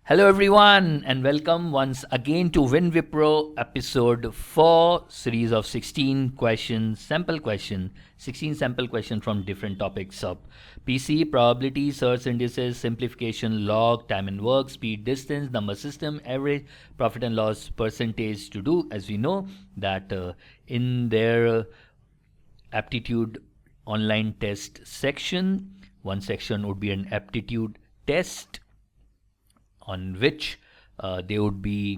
Hello everyone and welcome once again to Wipro episode 4 series of 16 questions, 16 sample questions from different topics of PC, probability, search indices, simplification, log, time and work, speed, distance, number system, average, profit and loss, percentage to do. As we know that in their aptitude online test section, one section would be an aptitude test on which they would be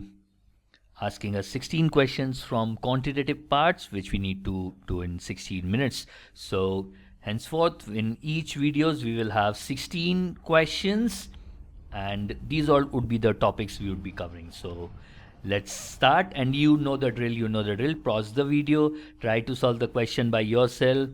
asking us 16 questions from quantitative parts, which we need to do in 16 minutes. So henceforth, in each videos, we will have 16 questions, and these all would be the topics we would be covering. So let's start, and you know the drill. Pause the video, try to solve the question by yourself,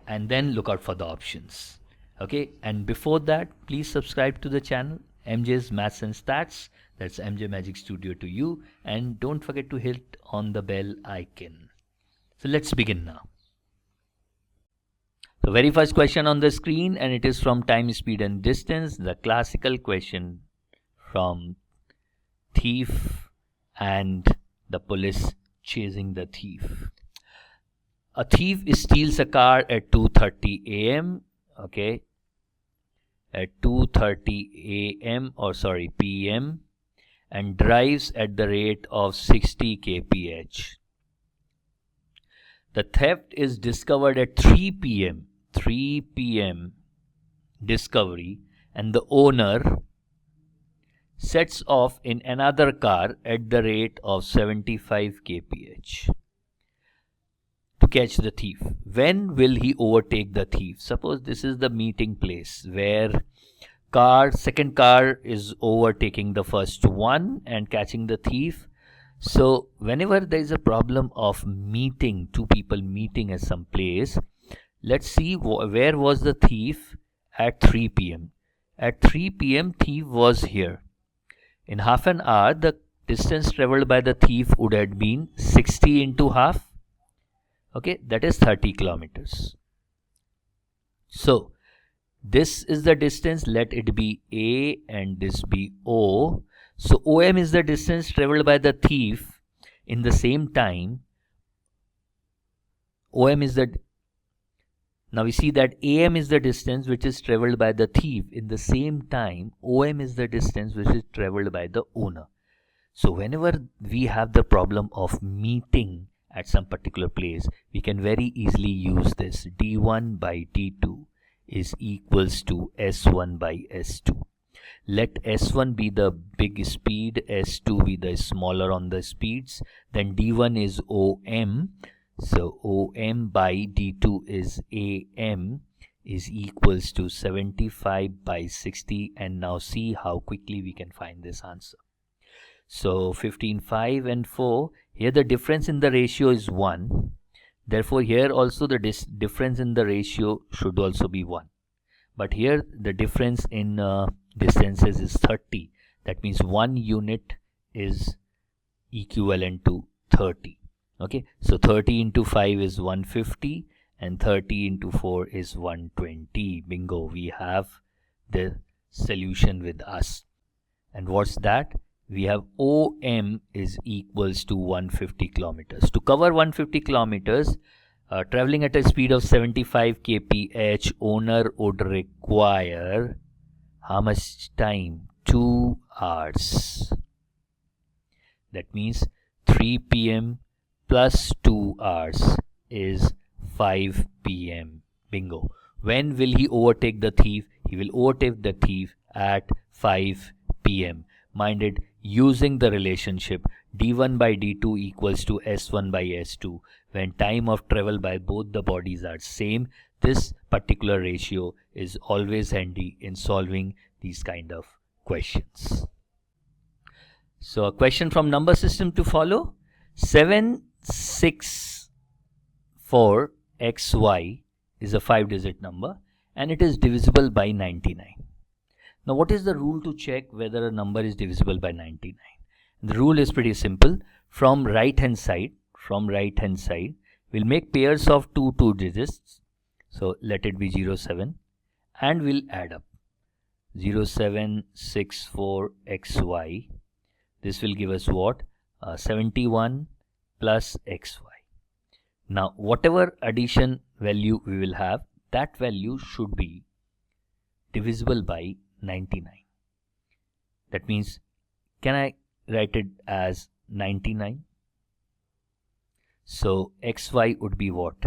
and then look out for the options. Okay, and before that, please subscribe to the channel MJ's Maths and Stats. That's MJ Magic Studio to you, and don't forget to hit on the bell icon. So let's begin now. The very first question on the screen, and it is from time, speed and distance, the classical question from thief and the police chasing the thief. A thief steals a car at 2:30 a.m. okay, at 2:30 a.m. p.m. and drives at the rate of 60 kph. The theft is discovered at 3 p.m. discovery, and the owner sets off in another car at the rate of 75 kph to catch the thief. When will he overtake the thief? Suppose this is the meeting place where second car is overtaking the first one and catching the thief. So whenever there is a problem of two people meeting at some place, let's see where was the thief at 3 p.m. At 3 p.m. thief was here. In half an hour, the distance traveled by the thief would have been 60 into half. Okay, that is 30 kilometers. So this is the distance. Let it be A and this be O. So OM is the distance traveled by the thief in the same time. Now we see that AM is the distance which is traveled by the thief. In the same time, OM is the distance which is traveled by the owner. So whenever we have the problem of meeting at some particular place, we can very easily use this. D1 by D2 is equals to S1 by S2. Let S1 be the big speed, S2 be the smaller on the speeds. Then D1 is OM. So OM by D2 is AM is equals to 75 by 60. And now see how quickly we can find this answer. So 15, 5 and 4. Here the difference in the ratio is 1. Therefore here also the difference in the ratio should also be 1. But here the difference in distances is 30. That means 1 unit is equivalent to 30. Okay, so 30 into 5 is 150 and 30 into 4 is 120. Bingo, we have the solution with us. And what's that? We have OM is equals to 150 kilometers. To cover 150 kilometers, traveling at a speed of 75 kph, owner would require how much time? 2 hours. That means 3 p.m. plus 2 hours is 5 p.m. Bingo. When will he overtake the thief? He will overtake the thief at 5 p.m. Minded, using the relationship D1 by D2 equals to S1 by S2. When time of travel by both the bodies are same, this particular ratio is always handy in solving these kind of questions. So a question from number system to follow. 764XY is a 5-digit number and it is divisible by 99. Now what is the rule to check whether a number is divisible by 99? The rule is pretty simple. From right hand side, we'll make pairs of two digits. So let it be 07 and we'll add up. 0764xy. This will give us what? 71 plus xy. Now, whatever addition value we will have, that value should be divisible by 99. That means, can I write it as 99? So, xy would be what?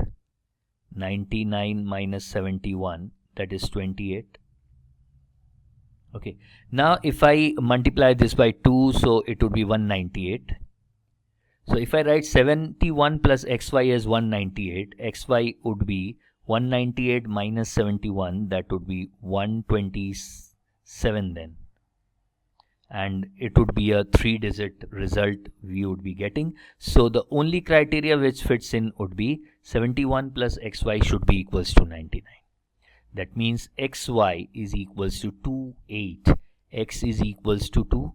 99 minus 71, that is 28. Okay, now if I multiply this by 2, so it would be 198. So if I write 71 plus xy as 198, xy would be 198 minus 71, that would be 127 then. And it would be a 3-digit result we would be getting. So the only criteria which fits in would be 71 plus xy should be equals to 99. That means xy is equals to 28, x is equals to 2,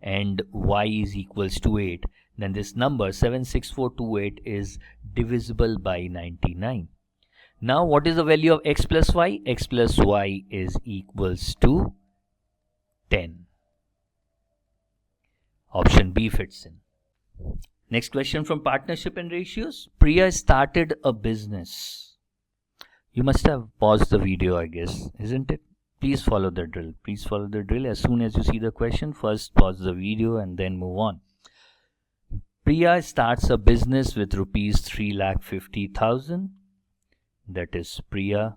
and y is equals to 8. Then this number 76428 is divisible by 99. Now what is the value of x plus y? X plus y is equals to 10. Option B fits in. Next question from partnership and ratios. Priya started a business. You must have paused the video, I guess, isn't it? Please follow the drill. Please follow the drill. As soon as you see the question, first pause the video and then move on. Priya starts a business with rupees 3,50,000. That is Priya.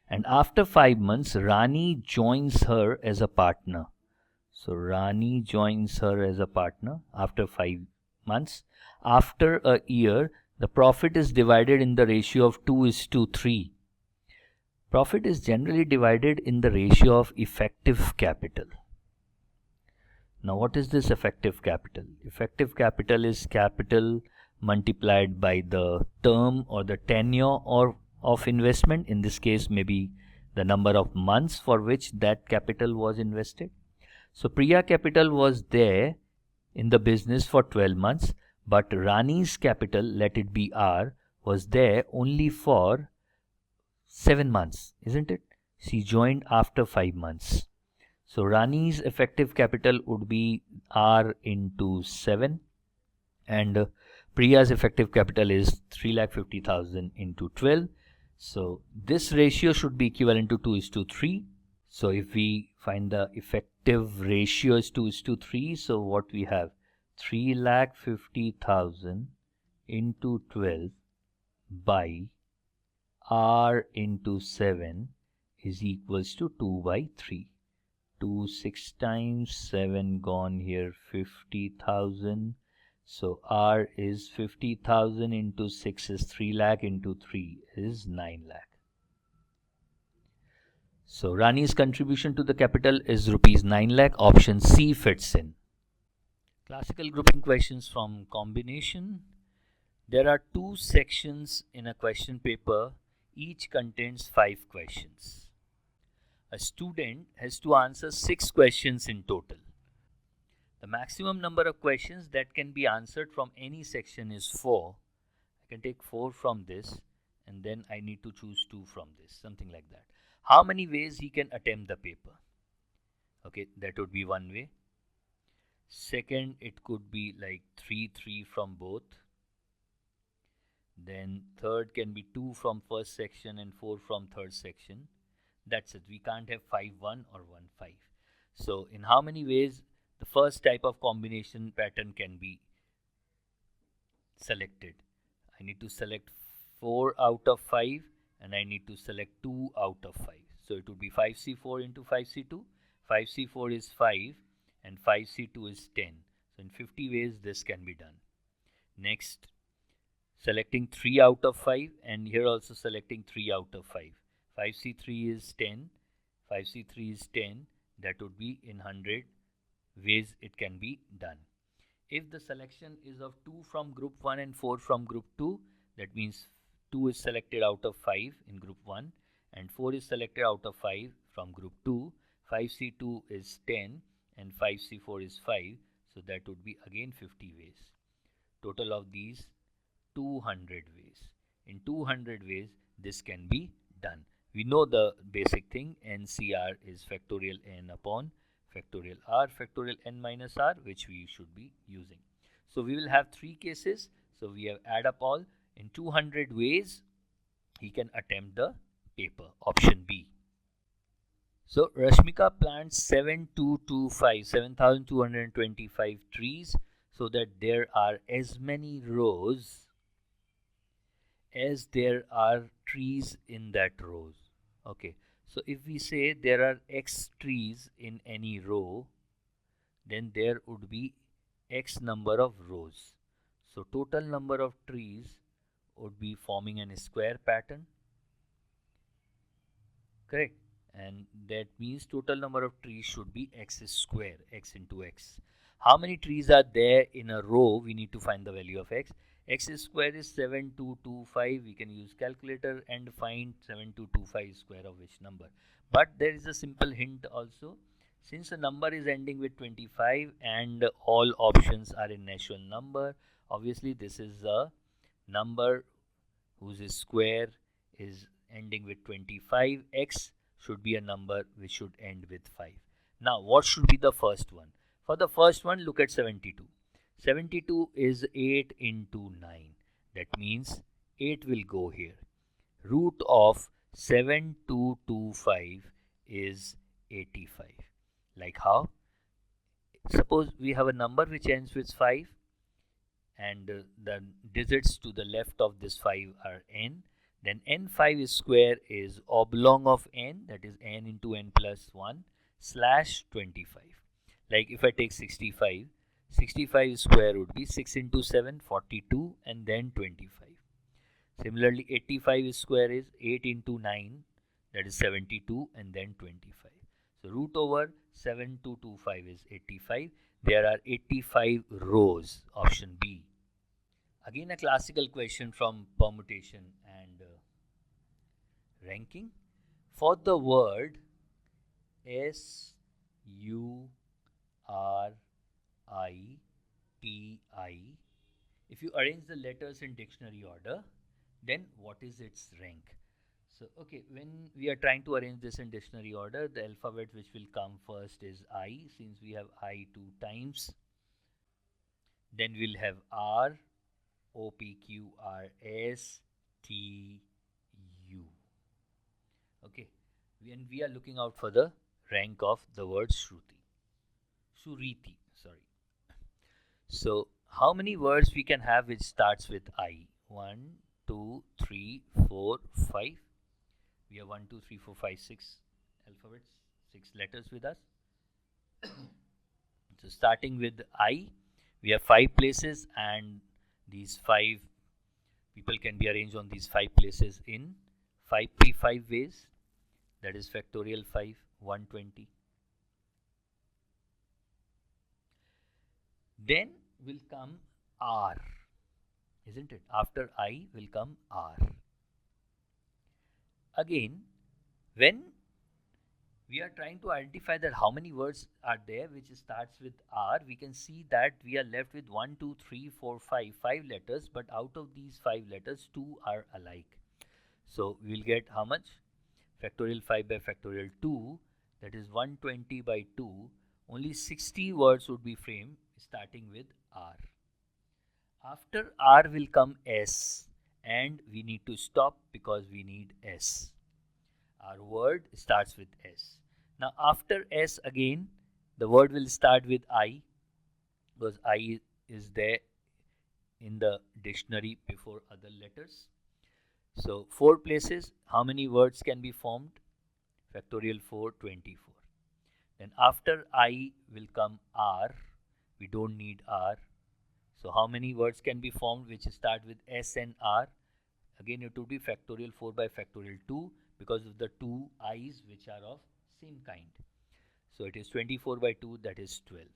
And after 5 months, Rani joins her as a partner. So Rani joins her as a partner after 5 months. After a year, the profit is divided in the ratio of 2:3. Profit is generally divided in the ratio of effective capital. Now what is this effective capital? Effective capital is capital multiplied by the term or the tenure or of investment. In this case, maybe the number of months for which that capital was invested. So Priya capital was there in the business for 12 months, but Rani's capital, let it be R, was there only for 7 months, isn't it? She joined after 5 months. So Rani's effective capital would be R into 7, and Priya's effective capital is 3,50,000 into 12. So this ratio should be equivalent to 2:3. So if we find the effective ratio is 2:3, so what we have? 3,50,000 into 12 by R into 7 is equals to 2 by 3. 2 6 times 7 gone here, 50,000. So R is 50,000 into 6 is 3 lakh into 3 is 9 lakh. So Rani's contribution to the capital is rupees 9 lakh. Option C fits in. Classical grouping questions from combination. There are 2 sections in a question paper. Each contains 5 questions. A student has to answer 6 questions in total. The maximum number of questions that can be answered from any section is 4. I can take 4 from this and then I need to choose 2 from this, something like that. How many ways he can attempt the paper? Okay, that would be one way. Second, it could be like 3 from both. Then third can be 2 from first section and 4 from third section. That's it. We can't have 5-1 or 1-5. So in how many ways the first type of combination pattern can be selected? I need to select 4 out of 5 and I need to select 2 out of 5. So it would be 5C4 into 5C2. 5C4 is 5 and 5C2 is 10. So in 50 ways this can be done. Next, selecting 3 out of 5 and here also selecting 3 out of 5. 5C3 is 10. 5C3 is 10. That would be in 100 ways it can be done. If the selection is of 2 from group 1 and 4 from group 2, that means 2 is selected out of 5 in group 1 and 4 is selected out of 5 from group 2. 5C2 is 10 and 5C4 is 5. So that would be again 50 ways. Total of these 200 ways. In 200 ways this can be done. We know the basic thing. NCR is factorial n upon factorial r factorial n minus r, which we should be using. So we will have three cases. So we have add up all. In 200 ways he can attempt the paper. Option B. So Rashmika plants 7,225 trees so that there are as many rows as there are trees in that rows. Okay, so if we say there are x trees in any row, then there would be x number of rows. So total number of trees would be forming a square pattern, correct? And that means total number of trees should be x square, x into x. How many trees are there in a row? We need to find the value of x. X square is 7225. We can use calculator and find 7225 square of which number. But there is a simple hint also. Since the number is ending with 25 and all options are in natural number, obviously this is a number whose square is ending with 25. X should be a number which should end with 5. Now what should be the first one? For the first one, look at 72. 72 is 8 into 9. That means 8 will go here. Root of 7225 is 85. Like how? Suppose we have a number which ends with 5 and the digits to the left of this 5 are n. Then n5 square is oblong of n, that is n into n plus 1 slash 25. Like if I take 65, 65 square would be 6 into 7, 42 and then 25. Similarly, 85 square is 8 into 9, that is 72 and then 25. So root over 7225 is 85. There are 85 rows, option B. Again a classical question from permutation and ranking. For the word SURITI, if you arrange the letters in dictionary order, then what is its rank? So okay, when we are trying to arrange this in dictionary order, the alphabet which will come first is I, since we have I two times. Then we'll have R, O, P, Q, R, S, T, U. Okay, and we are looking out for the rank of the word Suriti, sorry. So how many words we can have which starts with I? 1, 2, 3, 4, 5. We have 1, 2, 3, 4, 5, 6 alphabets, 6 letters with us. So starting with I, we have 5 places and these 5 people can be arranged on these 5 places in 5p5 ways. That is factorial 5, 120. Then will come R, isn't it? After I will come R. Again, when we are trying to identify that how many words are there which starts with R, we can see that we are left with 1, 2, 3, 4, 5, 5 letters, but out of these 5 letters, 2 are alike. So we will get how much? Factorial 5 by factorial 2, that is 120 by 2. Only 60 words would be framed starting with R. After R will come S, and we need to stop because we need S. Our word starts with S. Now after S again, the word will start with I, because I is there in the dictionary before other letters. So 4 places, how many words can be formed? Factorial 4, 24. Then after I will come R. We don't need R. So how many words can be formed which start with S and R? Again it would be factorial 4 by factorial 2 because of the 2 I's which are of same kind. So it is 24 by 2, that is 12.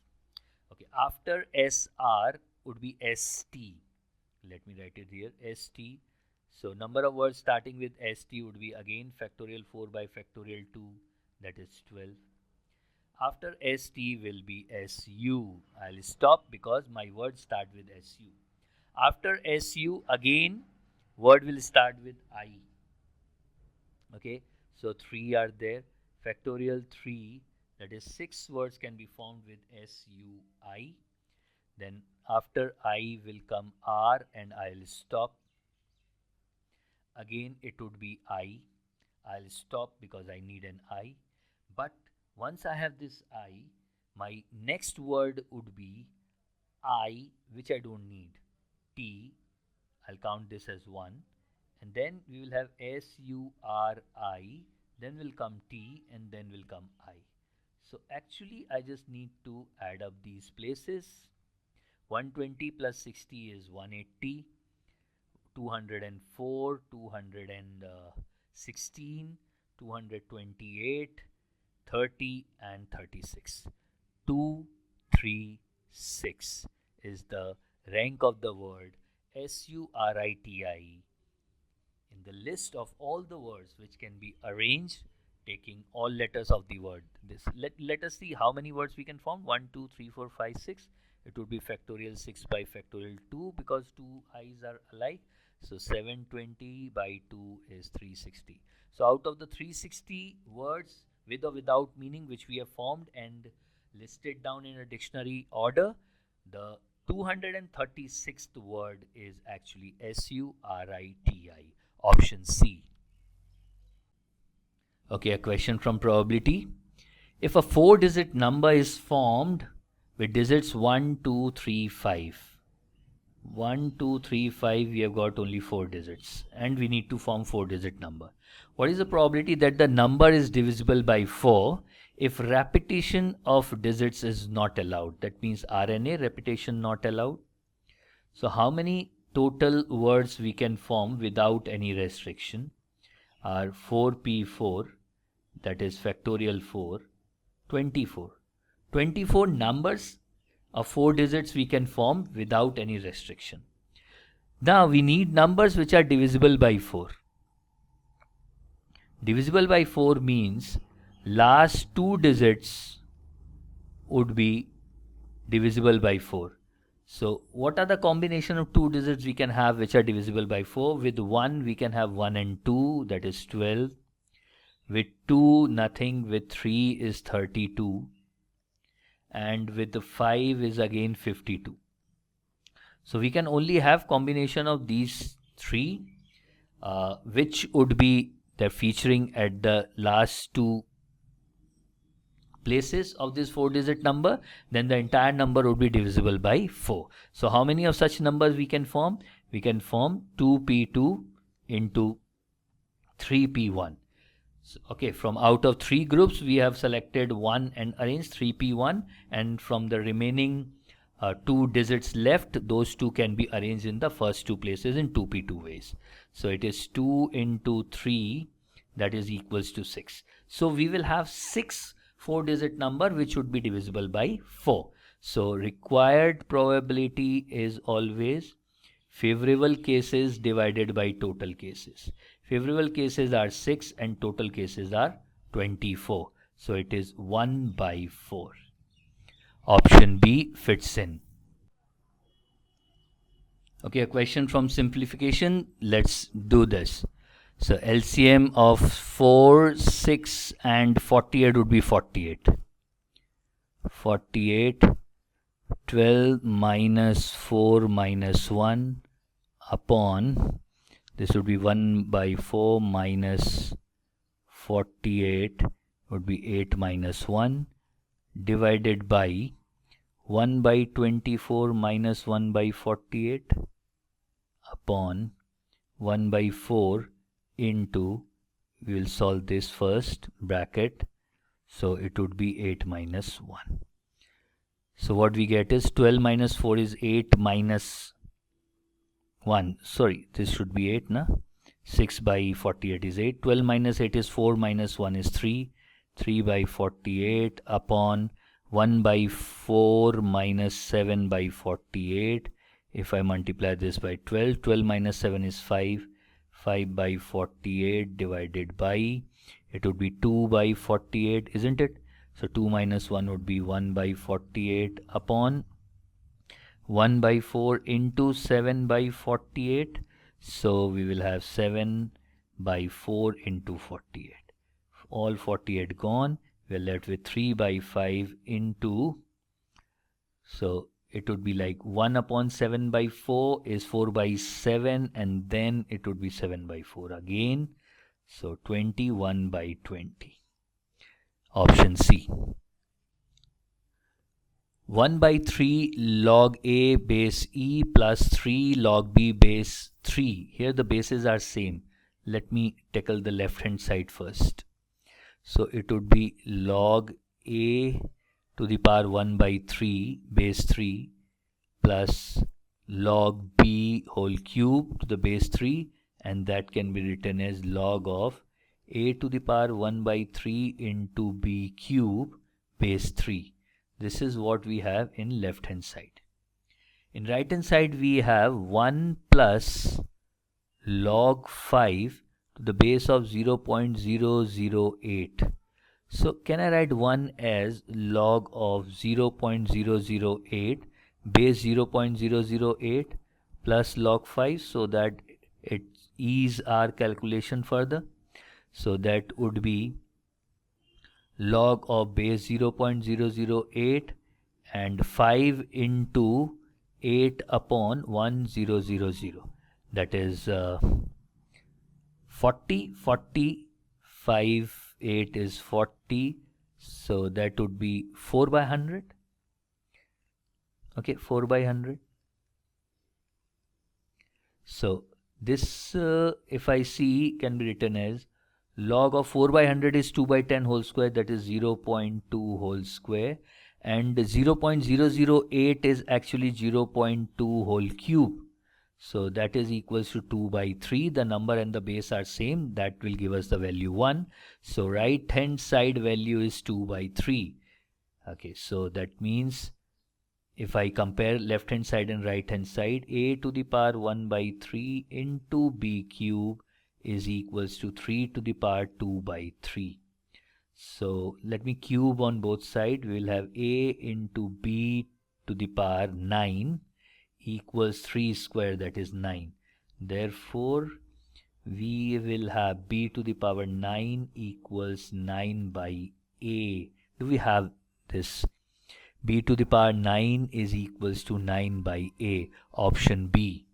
Okay, after SR would be ST. Let me write it here, ST. So number of words starting with ST would be again factorial 4 by factorial 2, that is 12. After ST will be SU. I'll stop because my words start with SU. After SU again word will start with I. Okay, So 3 are there. Factorial 3, that is 6 words can be formed with SUI. Then after I will come R and I'll stop. Again it would be I. I'll stop because I need an I. But once I have this I, my next word would be I, which I don't need. T, I'll count this as 1. And then we will have SURI, then will come T, and then will come I. So actually I just need to add up these places. 120 plus 60 is 180. 204, 216, 228, 30 and 36. 236 is the rank of the word SURITI in the list of all the words which can be arranged taking all letters of the word. Let us see how many words we can form. 1, 2, 3, 4, 5, 6. It would be factorial 6 by factorial 2 because two i's are alike. So 720 by 2 is 360. So out of the 360 words with or without meaning which we have formed and listed down in a dictionary order, the 236th word is actually SURITI, option C. Okay, a question from probability. If a 4-digit number is formed with digits 1, 2, 3, 5. 1, 2, 3, 5, we have got only 4 digits and we need to form 4-digit number. What is the probability that the number is divisible by 4 if repetition of digits is not allowed? That means RNA repetition not allowed. So how many total words we can form without any restriction are 4p4, that is factorial 4, 24. 24 numbers of 4 digits we can form without any restriction. Now we need numbers which are divisible by 4. Divisible by 4 means last 2 digits would be divisible by 4. So what are the combination of 2 digits we can have which are divisible by 4? With 1 we can have 1 and 2, that is 12. With 2 nothing, with 3 is 32. And with the 5 is again 52. So we can only have combination of these 3 which would be the featuring at the last 2 places of this 4-digit number, then the entire number would be divisible by 4. So how many of such numbers we can form? We can form 2p2 into 3p1. So, okay, from out of 3 groups we have selected 1 and arranged 3p1, and from the remaining 2 digits left, those 2 can be arranged in the first 2 places in 2p2 ways. So it is 2 into 3, that is equals to 6. So we will have 6 4-digit number which would be divisible by 4. So required probability is always favorable cases divided by total cases. Favorable cases are 6 and total cases are 24. So it is 1 by 4. Option B fits in. Okay, a question from simplification. Let's do this. So LCM of 4, 6 and 48 would be 48. 48, 12 minus 4 minus 1 upon, this would be 1 by 4 minus 48 would be 8 minus 1 divided by 1 by 24 minus 1 by 48 upon 1 by 4 into, we will solve this first, bracket, so it would be 8 minus 1. So what we get is 12 minus 4 is 8 minus 1. Sorry, this should be 8, na? 6 by 48 is 8. 12 minus 8 is 4 minus 1 is 3. 3 by 48 upon 1 by 4 minus 7 by 48. If I multiply this by 12, 12 minus 7 is 5. 5 by 48 divided by, it would be 2 by 48, isn't it? So 2 minus 1 would be 1 by 48 upon 1 by 4 into 7 by 48. So we will have 7 by 4 into 48. all 48 gone. We're left with 3 by 5 into, so it would be like 1 upon 7 by 4 is 4 by 7, and then it would be 7 by 4 again. So 21 by 20. Option C. 1 by 3 log A base E plus 3 log B base 3. Here the bases are same. Let me tackle the left hand side first. So it would be log A to the power 1 by 3 base 3 plus log B whole cube to the base 3, and that can be written as log of A to the power 1 by 3 into B cube base 3. This is what we have in left hand side. In right hand side we have 1 plus log 5 to the base of 0.008. So can I write 1 as log of 0.008 base 0.008 plus log 5, so that it ease our calculation further. So that would be log of base 0.008 and 5 into 8 upon 1000. That is 40, 5, 8 is 40. So that would be 4 by 100. Okay, 4 by 100. So this, if I see, can be written as log of 4 by 100 is 2 by 10 whole square, that is 0.2 whole square, and 0.008 is actually 0.2 whole cube. So that is equals to 2 by 3. The number and the base are same. That will give us the value 1. So right hand side value is 2 by 3. Okay, so that means if I compare left hand side and right hand side, A to the power 1 by 3 into B cube is equals to 3 to the power 2 by 3. So let me cube on both sides. We will have A into B to the power 9 equals 3 square, that is 9. Therefore, we will have B to the power 9 equals 9 by A. Do we have this? B to the power 9 is equals to 9 by A. Option B.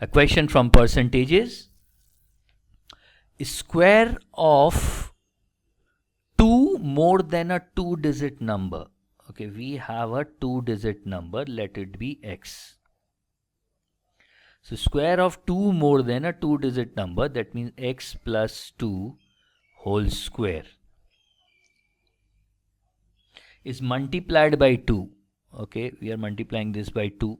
A question from percentages. Square of 2 more than a 2-digit number. Okay, we have a 2-digit number, let it be x. So square of 2 more than a 2-digit number, that means x plus 2 whole square, is multiplied by 2. Okay, we are multiplying this by 2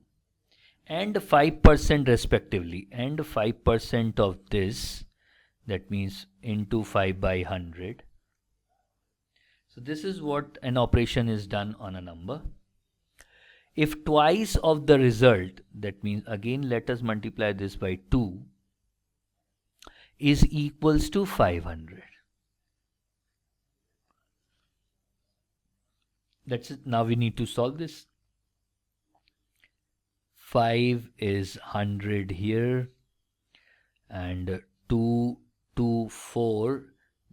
and 5% respectively, and 5% of this, that means into 5 by 100. So this is what an operation is done on a number. If twice of the result, that means again let us multiply this by 2, is equals to 500. That's it. Now we need to solve this. 5 is 100 here, and 2 to 4,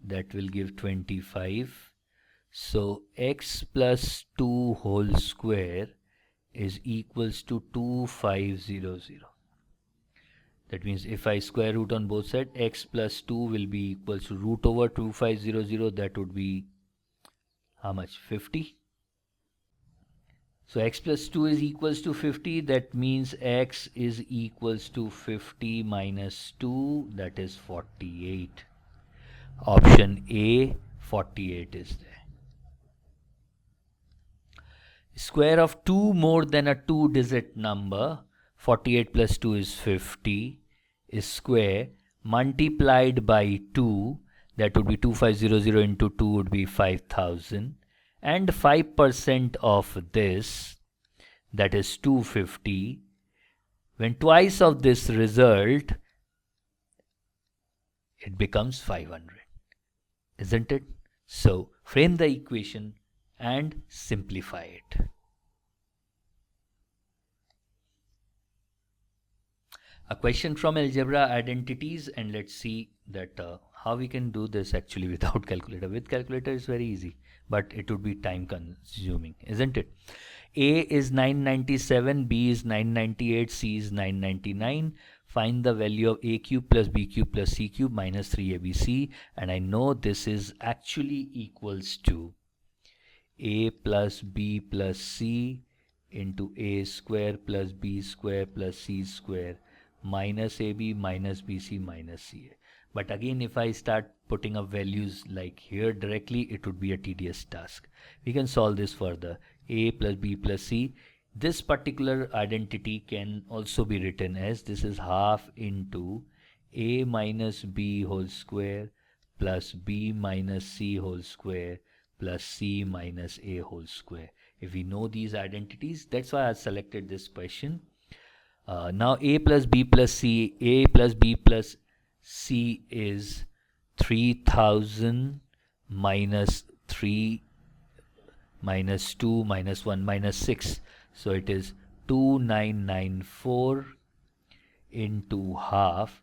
that will give 25. So x plus 2 whole square is equals to 2500. That means if I square root on both sides, x plus 2 will be equals to root over 2500. That would be how much? 50. So x plus 2 is equals to 50. That means x is equals to 50 minus 2. That is 48. Option A, 48 is there. Square of 2 more than a 2-digit number, 48 plus 2 is 50, is square multiplied by 2, that would be 2500 into 2 would be 5000, and 5% of this, that is 250. When twice of this result, it becomes 500, isn't it? So frame the equation and simplify it. A question from algebra identities, and let's see that how we can do this actually without calculator. With calculator is very easy, but it would be time consuming, isn't it? A is 997, B is 998, C is 999. Find the value of A cube plus B cube plus C cube minus 3ABC, and I know this is actually equals to A plus B plus C into A square plus B square plus C square minus AB minus BC minus CA. But again, if I start putting up values like here directly, it would be a tedious task. We can solve this further. A plus B plus C. This particular identity can also be written as this is half into A minus B whole square plus B minus C whole square plus C minus A whole square. If we know these identities, that's why I selected this question. Now A plus B plus C, A plus B plus C is 3000 minus 3 minus 2 minus 1 minus 6. So it is 2994 into half.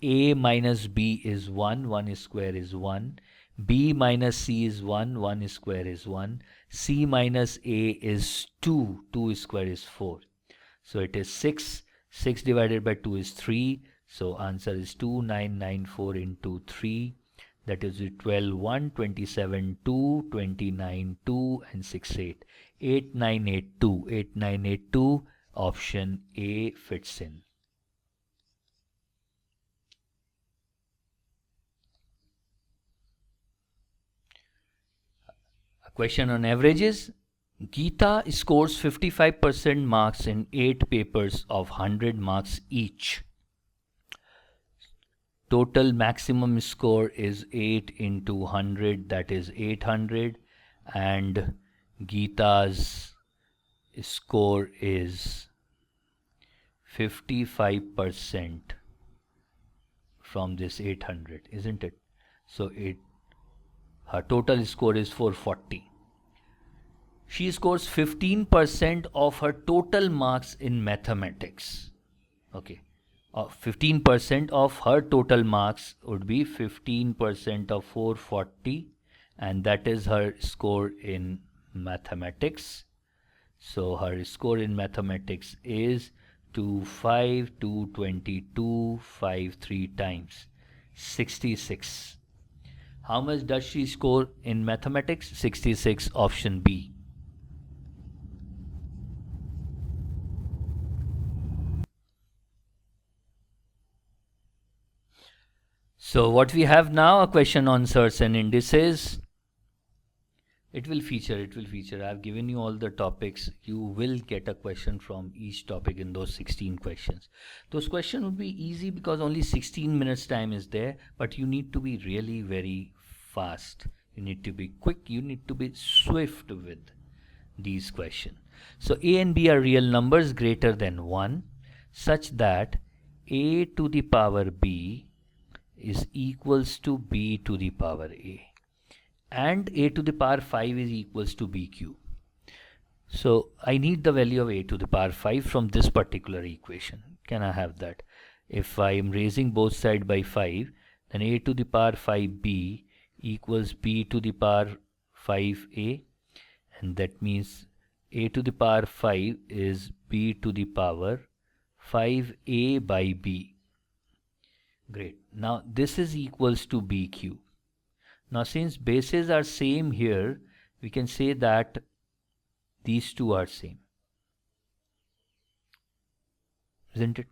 A minus B is 1, 1 square is 1. B minus C is 1, 1 square is 1. C minus A is 2, 2 square is 4. So it is 6. 6 divided by 2 is 3. So answer is 2994 into 3. That is 12, 1, 27, 2, 29, 2 and 6, 8. 8982. 8982. Option A fits in. A question on averages. Geeta scores 55% marks in 8 papers of 100 marks each. Total maximum score is 8 into 100, that is 800, and Geeta's score is 55% from this 800, isn't it? So her total score is 440. She scores 15% of her total marks in mathematics. Okay. 15% of her total marks would be 15% of 440, and that is her score in mathematics. So her score in mathematics is 25, 222, 5 3 times 66. How much does she score in mathematics? 66, option B. So what we have now, a question on search and indices. It will feature. I have given you all the topics. You will get a question from each topic in those 16 questions. Those questions would be easy because only 16 minutes time is there, but you need to be really very fast. You need to be quick. You need to be swift with these questions. So A and B are real numbers greater than 1 such that A to the power B is equals to B to the power A, and A to the power 5 is equals to B cube. So I need the value of A to the power 5 from this particular equation. Can I have that? If I am raising both sides by 5, then A to the power 5B equals B to the power 5A, and that means A to the power 5 is B to the power 5A by B. Great. Now this is equals to B cube. Now since bases are same here, we can say that these two are same, isn't it?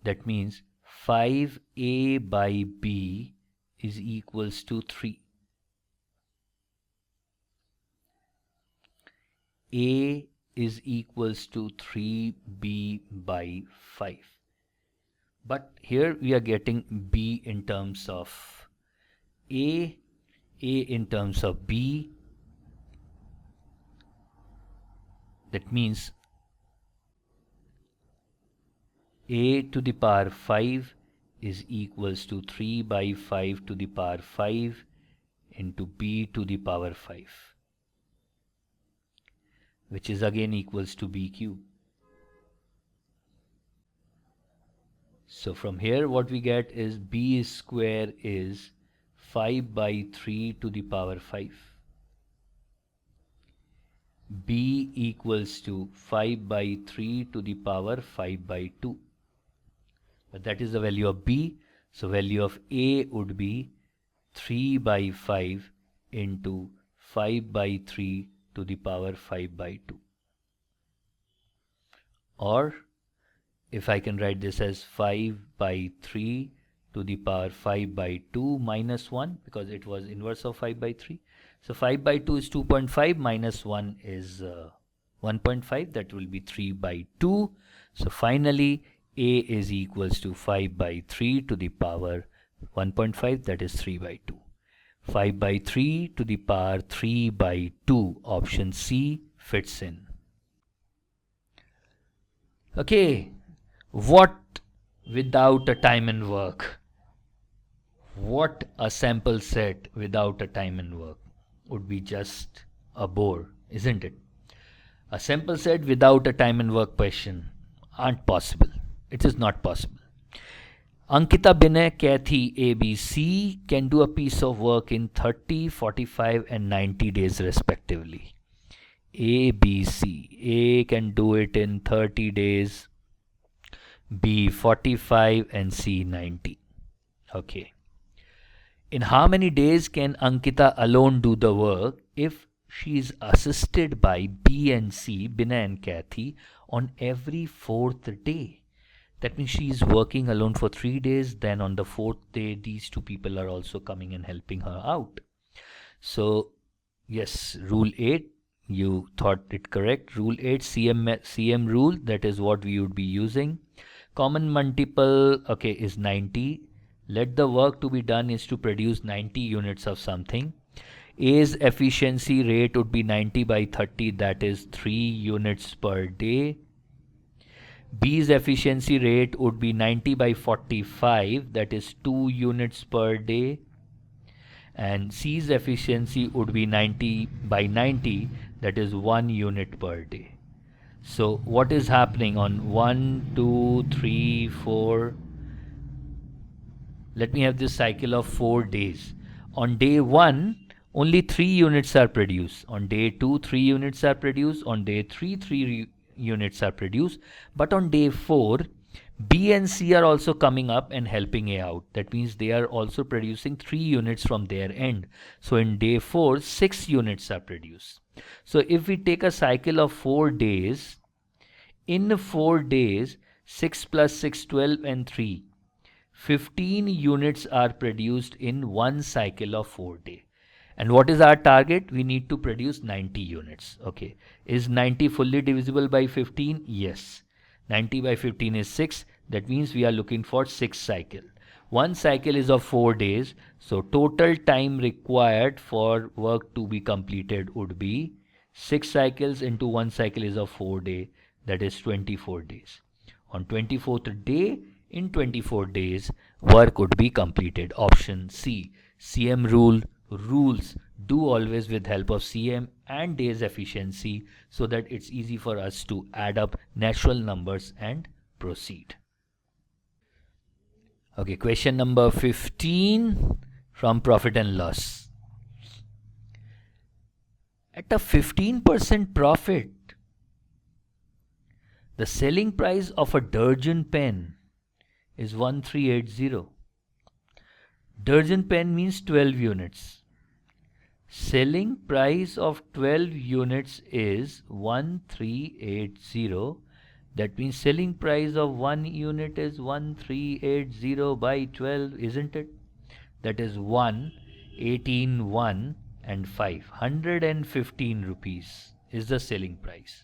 That means 5A by B is equals to 3. A is equals to 3B by 5. But here we are getting B in terms of A in terms of B. That means A to the power 5 is equals to 3 by 5 to the power 5 into B to the power 5, which is again equals to B cube. So from here what we get is b square is 5 by 3 to the power 5. B equals to 5 by 3 to the power 5 by 2. But that is the value of B. So value of A would be 3 by 5 into 5 by 3 to the power 5 by 2. Or if I can write this as 5 by 3 to the power 5 by 2 minus 1, because it was inverse of 5 by 3. So 5 by 2 is 2.5 minus 1 is 1.5. That will be 3 by 2. So finally A is equals to 5 by 3 to the power 1.5, that is 3 by 2. 5 by 3 to the power 3 by 2. Option C fits in. Okay, what without a time and work? What a sample set without a time and work would be just a bore, isn't it? A sample set without a time and work question aren't possible. It is not possible. Ankita, Binay, Kathy, ABC can do a piece of work in 30, 45 and 90 days respectively. A, B, C. A can do it in 30 days, B 45 and C 90. Okay. In how many days can Ankita alone do the work if she is assisted by B and C, Binay and Kathy, on every fourth day? That means she is working alone for 3 days, then on the fourth day these two people are also coming and helping her out. So yes, rule 8, you thought it correct. Rule 8, CM rule, that is what we would be using. Common multiple, okay, is 90. Let the work to be done is to produce 90 units of something. A's efficiency rate would be 90 by 30, that is 3 units per day. B's efficiency rate would be 90 by 45, that is 2 units per day. And C's efficiency would be 90 by 90, that is 1 unit per day. So what is happening on 1, 2, 3, 4? Let me have this cycle of 4 days. On day 1, only 3 units are produced. On day 2, 3 units are produced. On day 3, 3 units are produced. But on day 4, B and C are also coming up and helping A out. That means they are also producing 3 units from their end. So in day 4, 6 units are produced. So if we take a cycle of 4 days, in 4 days, 6 plus 6, 12 and 3, 15 units are produced in one cycle of 4 days. And what is our target? We need to produce 90 units. Okay. Is 90 fully divisible by 15? Yes. 90 by 15 is 6. That means we are looking for 6 cycles. One cycle is of 4 days. So total time required for work to be completed would be 6 cycles into 1 cycle is of 4 days. That is 24 days. On 24th day, in 24 days, work would be completed. Option C. CM rule. Rules do always with help of CM and days efficiency, so that it's easy for us to add up natural numbers and proceed. Okay, question number 15 from profit and loss. At a 15% profit, the selling price of a Durgen pen is 1380. Durgen pen means 12 units. Selling price of 12 units is 1380. That means selling price of 1 unit is 1380 by 12, isn't it? That is 1, 18, 1 and 5. 115 rupees is the selling price.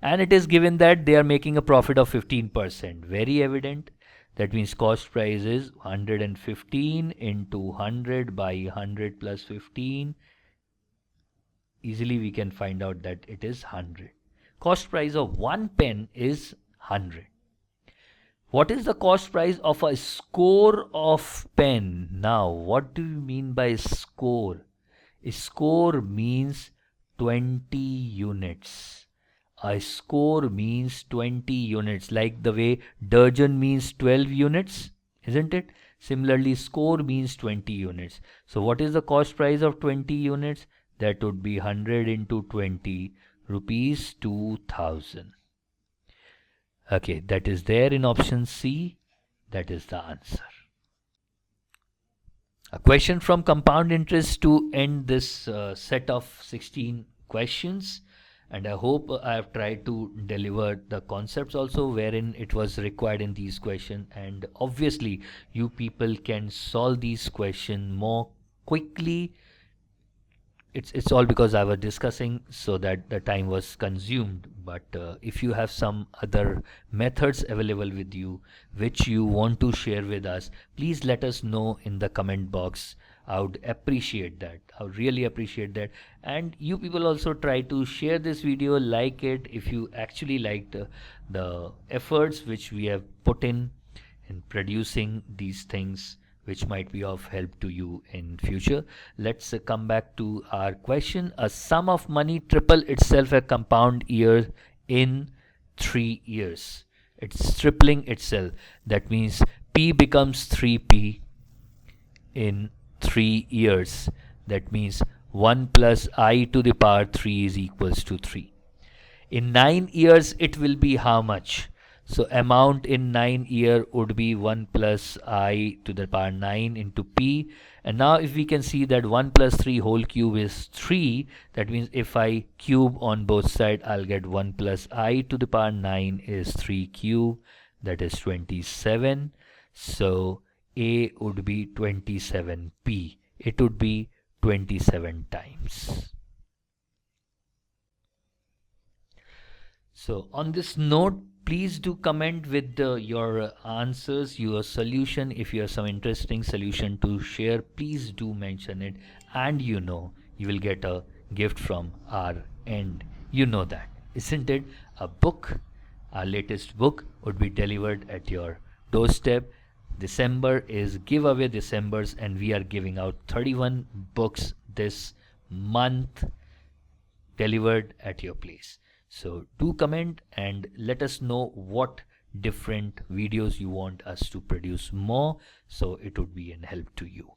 And it is given that they are making a profit of 15%. Very evident. That means cost price is 115 into 100 by 100 plus 15. Easily we can find out that it is 100. Cost price of one pen is 100. What is the cost price of a score of pen? Now, what do you mean by score? A score means 20 units. a score means 20 units, like the way dozen means 12 units, isn't it? Similarly, score means 20 units. So what is the cost price of 20 units? That would be 100 into 20, rupees 2000. Okay, that is there in option C. That is the answer. A question from compound interest to end this set of 16 questions. And I hope I have tried to deliver the concepts also wherein it was required in these questions. And obviously, you people can solve these questions more quickly. It's all because I was discussing, so that the time was consumed. But if you have some other methods available with you which you want to share with us, please let us know in the comment box. I would appreciate that. I would really appreciate that. And you people also try to share this video, like it if you actually liked the efforts which we have put in producing these things, which might be of help to you in future. Let's come back to our question. A sum of money triple itself a compound year in 3 years. It's tripling itself. That means P becomes 3P in 3 years. That means 1 plus I to the power 3 is equals to 3. In 9 years, it will be how much? So amount in 9 year would be 1 plus I to the power 9 into P. And now if we can see that 1 plus 3 whole cube is 3, that means if I cube on both sides, I'll get 1 plus I to the power 9 is 3 cube, that is 27. So A would be 27P. It would be 27 times. So on this note, please do comment with your answers, your solution. If you have some interesting solution to share, please do mention it. And you will get a gift from our end. You know that, isn't it? A book, our latest book, would be delivered at your doorstep. December is giveaway Decembers, and we are giving out 31 books this month, delivered at your place. So do comment and let us know what different videos you want us to produce more, so it would be an help to you.